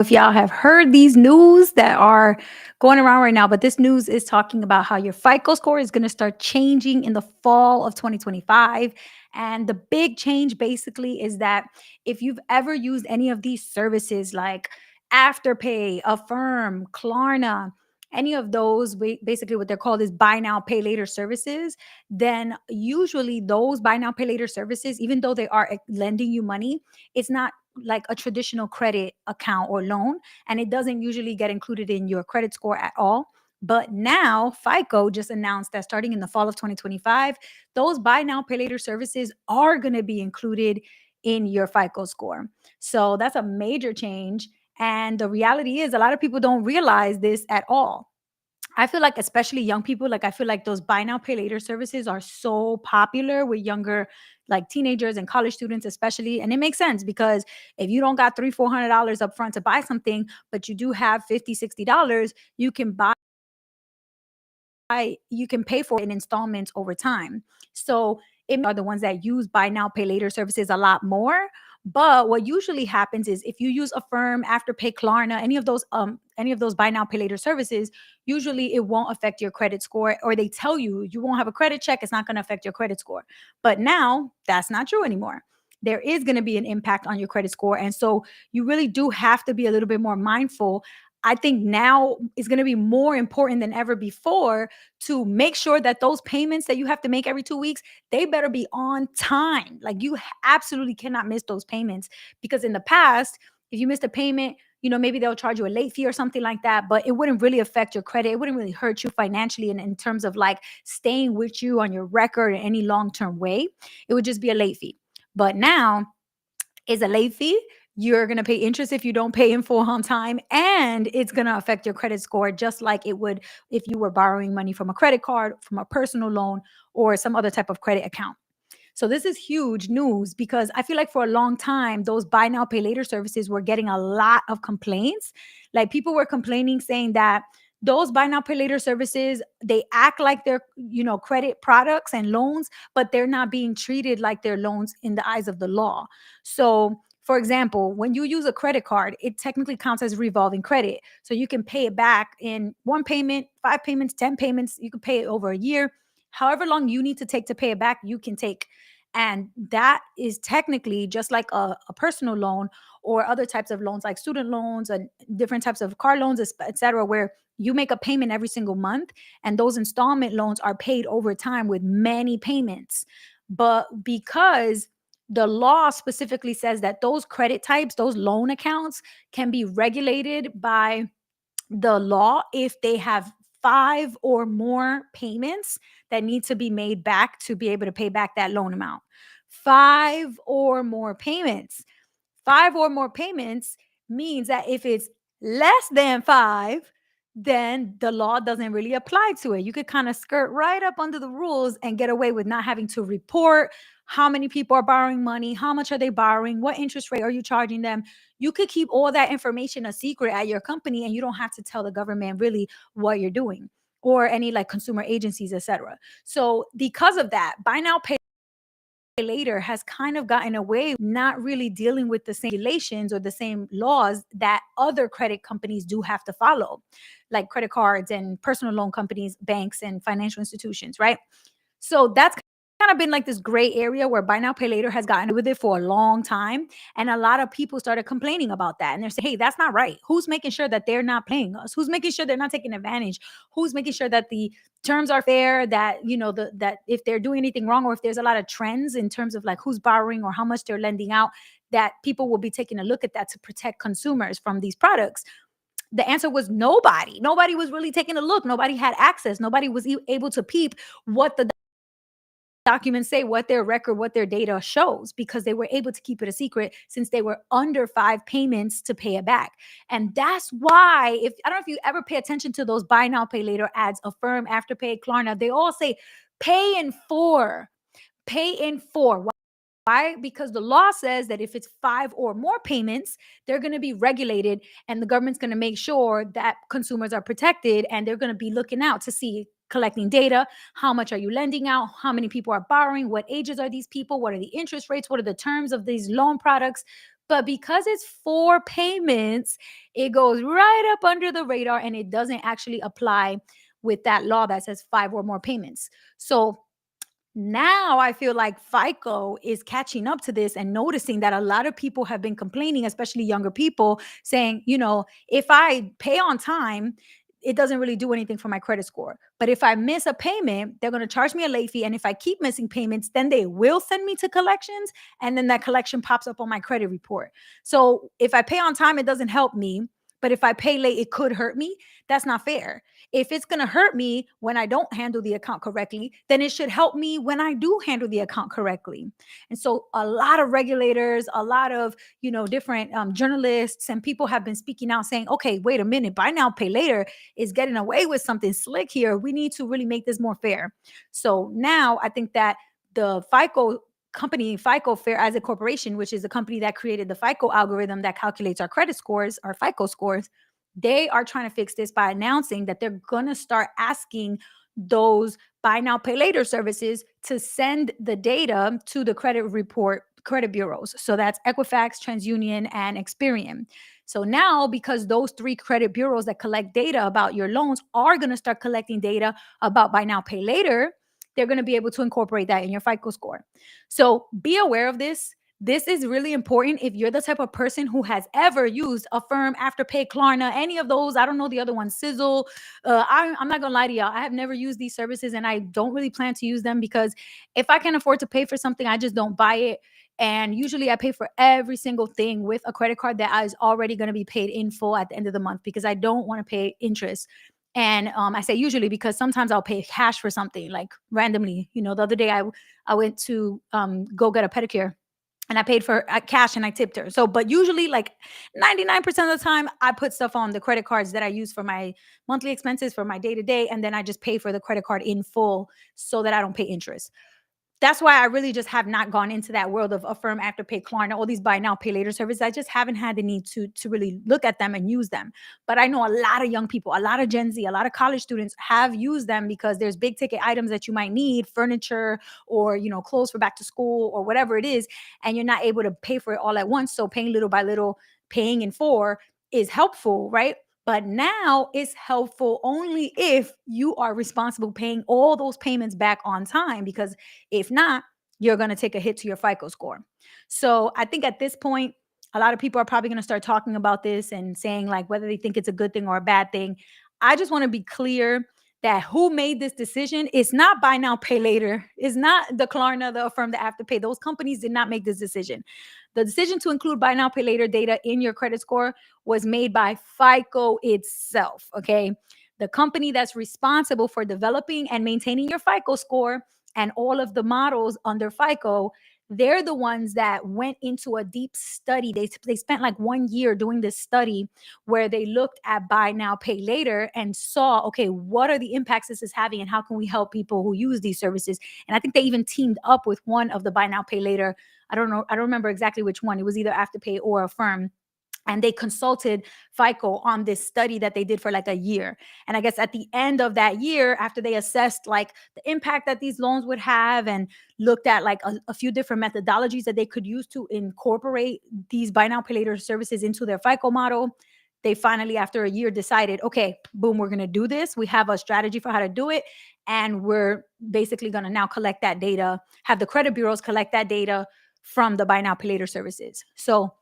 If y'all have heard these news that are going around right now, but this news is talking about how your FICO score is going to start changing in the fall of 2025. And the big change basically is that if you've ever used any of these services like Afterpay, Affirm, Klarna, any of those, basically what they're called is buy now, pay later services, then usually those buy now, pay later services, even though they are lending you money, it's not like a traditional credit account or loan, and it doesn't usually get included in your credit score at all. But now FICO just announced that starting in the fall of 2025, those buy now pay later services are going to be included in your FICO score. So that's a major change, and the reality is a lot of people don't realize this at all. I feel like especially young people, like I feel like those buy now pay later services are so popular with younger like teenagers and college students especially. And it makes sense because if you don't got $300-400 up front to buy something, but you do have $50-60, you can you can pay for it in installments over time. So it are the ones that use buy now pay later services a lot more. But what usually happens is if you use Affirm, Afterpay, Klarna, any of those buy now pay later services, usually it won't affect your credit score, or they tell you you won't have a credit check, it's not going to affect your credit score. But now that's not true anymore. There is going to be an impact on your credit score, and so you really do have to be a little bit more mindful. I think now is going to be more important than ever before to make sure that those payments that you have to make every 2 weeks, they better be on time. Like absolutely cannot miss those payments, because in the past, if you missed a payment, maybe they'll charge you a late fee or something like that, but it wouldn't really affect your credit. It wouldn't really hurt you financially in terms of like staying with you on your record in any long-term way. It would just be a late fee. But now is a late fee. You're going to pay interest if you don't pay in full on time, and it's going to affect your credit score just like it would if you were borrowing money from a credit card, from a personal loan, or some other type of credit account. So this is huge news because I feel like for a long time, those buy now, pay later services were getting a lot of complaints. Like people were complaining saying that those buy now, pay later services, they act like they're, credit products and loans, but they're not being treated like they're loans in the eyes of the law. So for example, when you use a credit card, it technically counts as revolving credit. So you can pay it back in one payment, 5 payments, 10 payments. You can pay it over a year. However long you need to take to pay it back, you can take. And that is technically just like a personal loan or other types of loans like student loans and different types of car loans, et cetera, where you make a payment every single month, and those installment loans are paid over time with many payments. But because the law specifically says that those credit types, those loan accounts can be regulated by the law if they have five or more payments that need to be made back to be able to pay back that loan amount. Five or more payments. Five or more payments means that if it's less than five, then the law doesn't really apply to it. You could kind of skirt right up under the rules and get away with not having to report how many people are borrowing money, how much are they borrowing, what interest rate are you charging them. You could keep all that information a secret at your company, and you don't have to tell the government really what you're doing, or any like consumer agencies, etc. So because of that, buy now, pay later has kind of gotten away, not really dealing with the same regulations or the same laws that other credit companies do have to follow, like credit cards and personal loan companies, banks, and financial institutions, right? So that's kind of been like this gray area where buy now, pay later has gotten with it for a long time. And a lot of people started complaining about that. And they're saying, hey, that's not right. Who's making sure that they're not paying us? Who's making sure they're not taking advantage? Who's making sure that the terms are fair, that, that if they're doing anything wrong, or if there's a lot of trends in terms of like who's borrowing or how much they're lending out, that people will be taking a look at that to protect consumers from these products. The answer was nobody. Nobody was really taking a look. Nobody had access. Nobody was able to peep what the documents say, what their record, what their data shows, because they were able to keep it a secret since they were under five payments to pay it back. And that's why, if I don't know if you ever pay attention to those buy now, pay later ads, Affirm, Afterpay, Klarna, they all say pay in four, pay in four. Why? Because the law says that if it's five or more payments, they're going to be regulated, and the government's going to make sure that consumers are protected, and they're going to be looking out to see, collecting data. How much are you lending out? How many people are borrowing? What ages are these people? What are the interest rates? What are the terms of these loan products? But because it's 4 payments, it goes right up under the radar and it doesn't actually apply with that law that says 5 or more payments. So now I feel like FICO is catching up to this and noticing that a lot of people have been complaining, especially younger people, saying, if I pay on time, it doesn't really do anything for my credit score. But if I miss a payment, they're going to charge me a late fee. And if I keep missing payments, then they will send me to collections. And then that collection pops up on my credit report. So if I pay on time, it doesn't help me. But if I pay late, it could hurt me. That's not fair. If it's going to hurt me when I don't handle the account correctly, then it should help me when I do handle the account correctly. And so a lot of regulators, a lot of, different journalists and people have been speaking out saying, okay, wait a minute, buy now, pay later is getting away with something slick here. We need to really make this more fair. So now I think that the FICO company, FICO Fair as a corporation, which is the company that created the FICO algorithm that calculates our credit scores, our FICO scores, they are trying to fix this by announcing that they're going to start asking those buy now, pay later services to send the data to the credit bureaus. So that's Equifax, TransUnion, and Experian. So now, because those 3 credit bureaus that collect data about your loans are going to start collecting data about buy now, pay later, they're going to be able to incorporate that in your FICO score. So be aware of this. This is really important if you're the type of person who has ever used Affirm, Afterpay, Klarna, any of those. I don't know the other one, Sizzle. I'm not going to lie to y'all. I have never used these services and I don't really plan to use them because if I can afford to pay for something, I just don't buy it. And usually I pay for every single thing with a credit card that is already going to be paid in full at the end of the month because I don't want to pay interest. And I say usually because sometimes I'll pay cash for something like randomly. The other day I went to go get a pedicure and I paid for cash and I tipped her. So, but usually like 99% of the time I put stuff on the credit cards that I use for my monthly expenses for my day to day. And then I just pay for the credit card in full so that I don't pay interest. That's why I really just have not gone into that world of Affirm, Afterpay, Klarna, all these buy now, pay later services. I just haven't had the need to really look at them and use them. But I know a lot of young people, a lot of Gen Z, a lot of college students have used them because there's big ticket items that you might need, furniture or, clothes for back to school or whatever it is. And you're not able to pay for it all at once. So paying little by little, paying in four is helpful, right? But now it's helpful only if you are responsible paying all those payments back on time, because if not, you're going to take a hit to your FICO score. So I think at this point, a lot of people are probably going to start talking about this and saying like whether they think it's a good thing or a bad thing. I just want to be clear that who made this decision is not buy now, pay later. It's not the Klarna, the Affirm, the Afterpay. Those companies did not make this decision. The decision to include buy now, pay later data in your credit score was made by FICO itself, okay? The company that's responsible for developing and maintaining your FICO score and all of the models under FICO, they're the ones that went into a deep study. They spent like 1 year doing this study where they looked at buy now, pay later and saw, okay, what are the impacts this is having and how can we help people who use these services? And I think they even teamed up with one of the buy now, pay later. I don't know. I don't remember exactly which one. It was either Afterpay or Affirm. And they consulted FICO on this study that they did for like a year. And I guess at the end of that year, after they assessed like the impact that these loans would have and looked at like a few different methodologies that they could use to incorporate these buy now, pay later services into their FICO model, they finally, after a year, decided, okay, boom, we're going to do this. We have a strategy for how to do it. And we're basically going to now collect that data, have the credit bureaus collect that data from the buy now, pay later services. So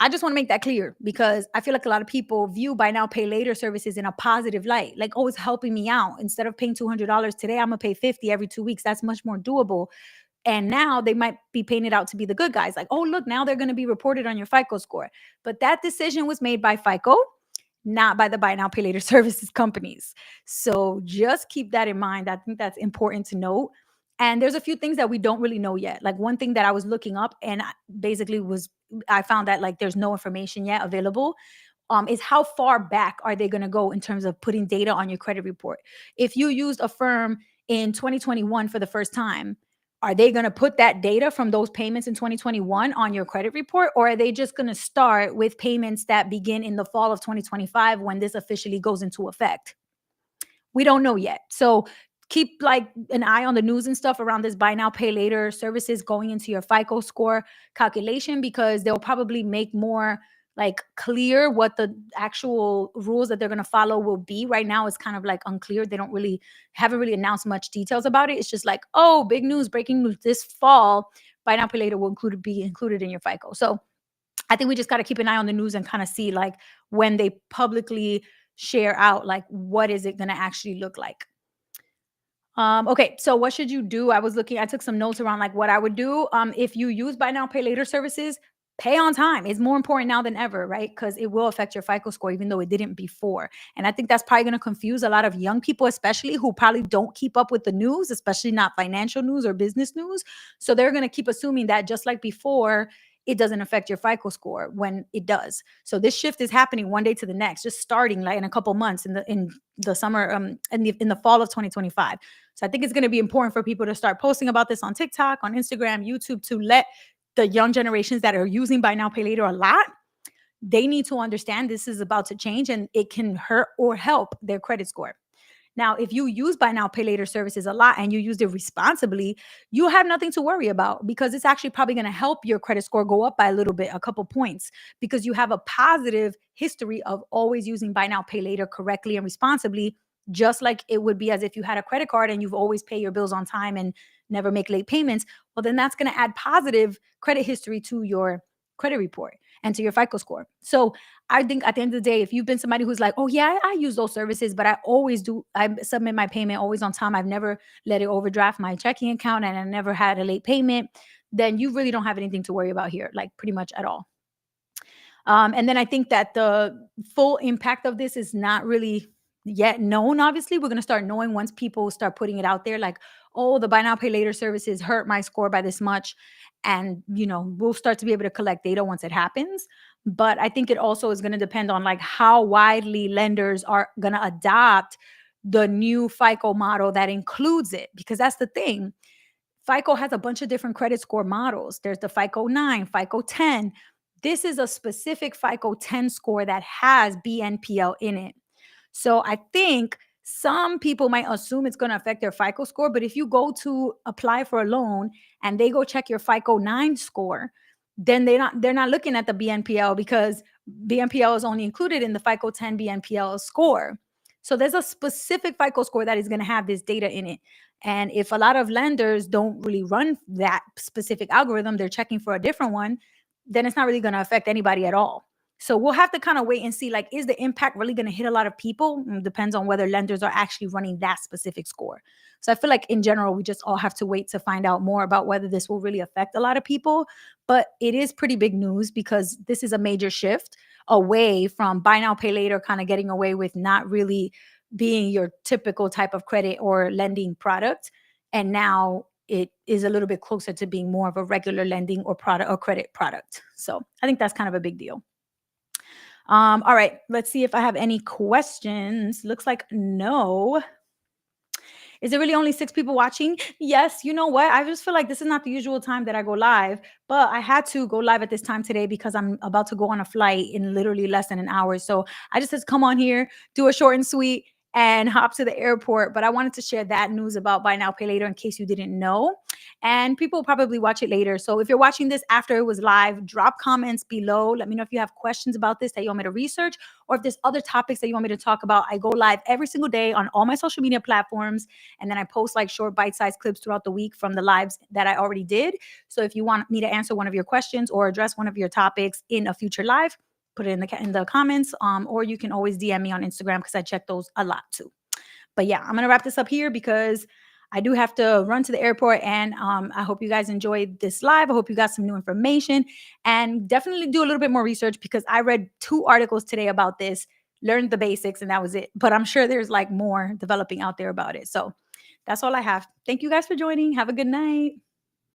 I just want to make that clear because I feel like a lot of people view buy now, pay later services in a positive light. Like, oh, it's helping me out. Instead of paying $200 today, I'm going to pay $50 every 2 weeks. That's much more doable. And now they might be painted out to be the good guys. Like, oh, look, now they're going to be reported on your FICO score. But that decision was made by FICO, not by the buy now, pay later services companies. So just keep that in mind. I think that's important to note. And there's a few things that we don't really know yet. Like one thing that I was looking up and basically I found that like there's no information yet available, is how far back are they going to go in terms of putting data on your credit report? If you used Affirm in 2021 for the first time, are they going to put that data from those payments in 2021 on your credit report? Or are they just going to start with payments that begin in the fall of 2025 when this officially goes into effect? We don't know yet. So keep like an eye on the news and stuff around this buy now pay later services going into your FICO score calculation, because they'll probably make more like clear what the actual rules that they're going to follow will be. Right now it's kind of like unclear. They don't really haven't really announced much details about it. It's just like, oh, big news, breaking news this fall, buy now pay later will be included in your FICO. So I think we just got to keep an eye on the news and kind of see like when they publicly share out like what is it going to actually look like. Okay, so what should you do? I took some notes around like what I would do. If you use buy now, pay later services, pay on time. It's more important now than ever, right? Because it will affect your FICO score, even though it didn't before. And I think that's probably going to confuse a lot of young people, especially who probably don't keep up with the news, especially not financial news or business news. So they're going to keep assuming that just like before, it doesn't affect your FICO score when it does. So this shift is happening one day to the next, just starting like in a couple months in the summer, in the fall of 2025. So I think it's going to be important for people to start posting about this on TikTok, on Instagram, YouTube, to let the young generations that are using buy now, pay later a lot, they need to understand this is about to change and it can hurt or help their credit score. Now, if you use buy now, pay later services a lot and you use it responsibly, you have nothing to worry about, because it's actually probably going to help your credit score go up by a little bit, a couple points, because you have a positive history of always using buy now, pay later correctly and responsibly, just like it would be as if you had a credit card and you've always pay your bills on time and never make late payments. Well, then that's going to add positive credit history to your credit report and to your FICO score. So I think at the end of the day, if you've been somebody who's like, oh yeah, I use those services, but I always do, I submit my payment always on time, I've never let it overdraft my checking account, and I never had a late payment, then you really don't have anything to worry about here, like pretty much at all. And then I think that the full impact of this is not really yet known. Obviously, we're going to start knowing once people start putting it out there, like, oh, the buy now, pay later services hurt my score by this much. And, we'll start to be able to collect data once it happens. But I think it also is going to depend on like how widely lenders are going to adopt the new FICO model that includes it, because that's the thing. FICO has a bunch of different credit score models. There's the FICO 9, FICO 10. This is a specific FICO 10 score that has BNPL in it. So I think some people might assume it's going to affect their FICO score, but if you go to apply for a loan and they go check your FICO 9 score, then they're not looking at the BNPL, because BNPL is only included in the FICO 10 BNPL score. So there's a specific FICO score that is going to have this data in it. And if a lot of lenders don't really run that specific algorithm, they're checking for a different one, then it's not really going to affect anybody at all. So we'll have to kind of wait and see, like, is the impact really going to hit a lot of people? It depends on whether lenders are actually running that specific score. So I feel like in general, we just all have to wait to find out more about whether this will really affect a lot of people. But it is pretty big news, because this is a major shift away from buy now, pay later, kind of getting away with not really being your typical type of credit or lending product. And now it is a little bit closer to being more of a regular lending or product or credit product. So I think that's kind of a big deal. All right, let's see if I have any questions. Looks like no. Is there really only 6 people watching? Yes. You know what? I just feel like this is not the usual time that I go live, but I had to go live at this time today because I'm about to go on a flight in literally less than an hour. So I just had to come on here, do a short and sweet, and hop to the airport. But I wanted to share that news about buy now, pay later in case you didn't know. And people will probably watch it later. So if you're watching this after it was live, drop comments below. Let me know if you have questions about this that you want me to research, or if there's other topics that you want me to talk about. I go live every single day on all my social media platforms. And then I post like short bite-sized clips throughout the week from the lives that I already did. So if you want me to answer one of your questions or address one of your topics in a future live, put it in the comments, or you can always DM me on Instagram, because I check those a lot too. But yeah, I'm going to wrap this up here because I do have to run to the airport, and I hope you guys enjoyed this live. I hope you got some new information, and definitely do a little bit more research, because I read 2 articles today about this, learned the basics, and that was it. But I'm sure there's like more developing out there about it. So that's all I have. Thank you guys for joining. Have a good night.